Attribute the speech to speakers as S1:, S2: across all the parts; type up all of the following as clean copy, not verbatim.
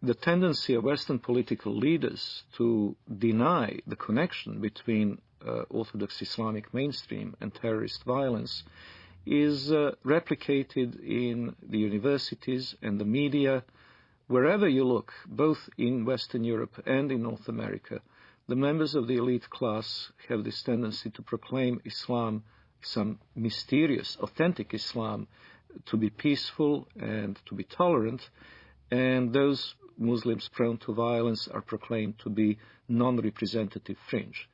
S1: the tendency of Western political leaders to deny the connection between Orthodox Islamic mainstream and terrorist violence is replicated in the universities and the media. Wherever you look, both in Western Europe and in North America, the members of the elite class have this tendency to proclaim Islam, some mysterious, authentic Islam, to be peaceful and to be tolerant, and those Muslims prone to violence are proclaimed to be non-representative fringe.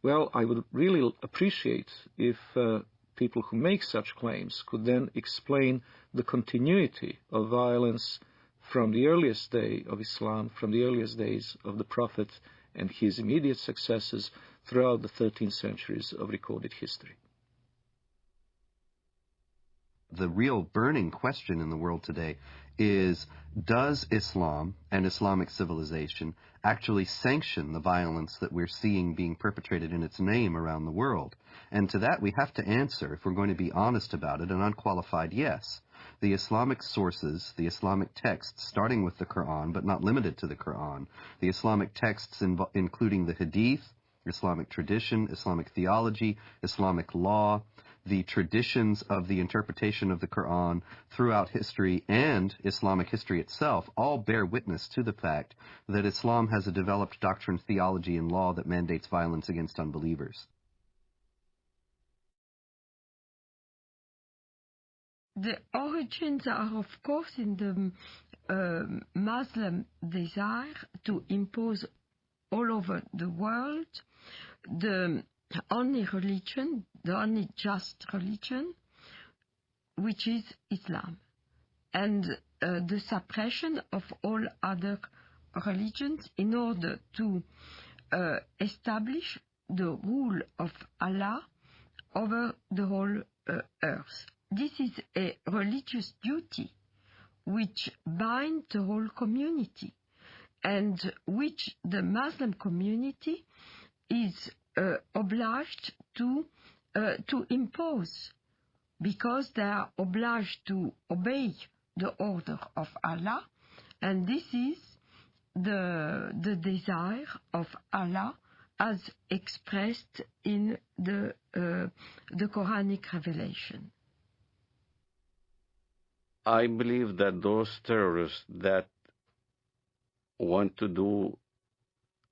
S1: Well, I would really appreciate if people who make such claims could then explain the continuity of violence from the earliest day of Islam, from the earliest days of the Prophet and his immediate successors throughout the 13 centuries of recorded history.
S2: The real burning question in the world today is, does Islam and Islamic civilization actually sanction the violence that we're seeing being perpetrated in its name around the world? And to that we have to answer, if we're going to be honest about it, an unqualified yes. The Islamic sources, the Islamic texts, starting with the Quran, but not limited to the Quran, the Islamic texts including the Hadith, Islamic tradition, Islamic theology, Islamic law, the traditions of the interpretation of the Quran throughout history and Islamic history itself all bear witness to the fact that Islam has a developed doctrine, theology, and law that mandates violence against unbelievers.
S3: The origins are, of course, in the Muslim desire to impose all over the world the only religion, the only just religion, which is Islam, and the suppression of all other religions in order to establish the rule of Allah over the whole earth. This is a religious duty which binds the whole community and which the Muslim community is obliged to impose, because they are obliged to obey the order of Allah, and this is the desire of Allah as expressed in the Quranic revelation.
S4: I believe that those terrorists that want to do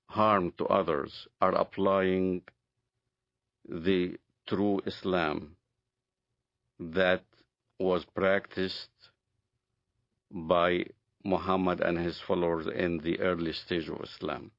S4: harm to others are applying the true Islam that was practiced by Muhammad and his followers in the early stage of Islam.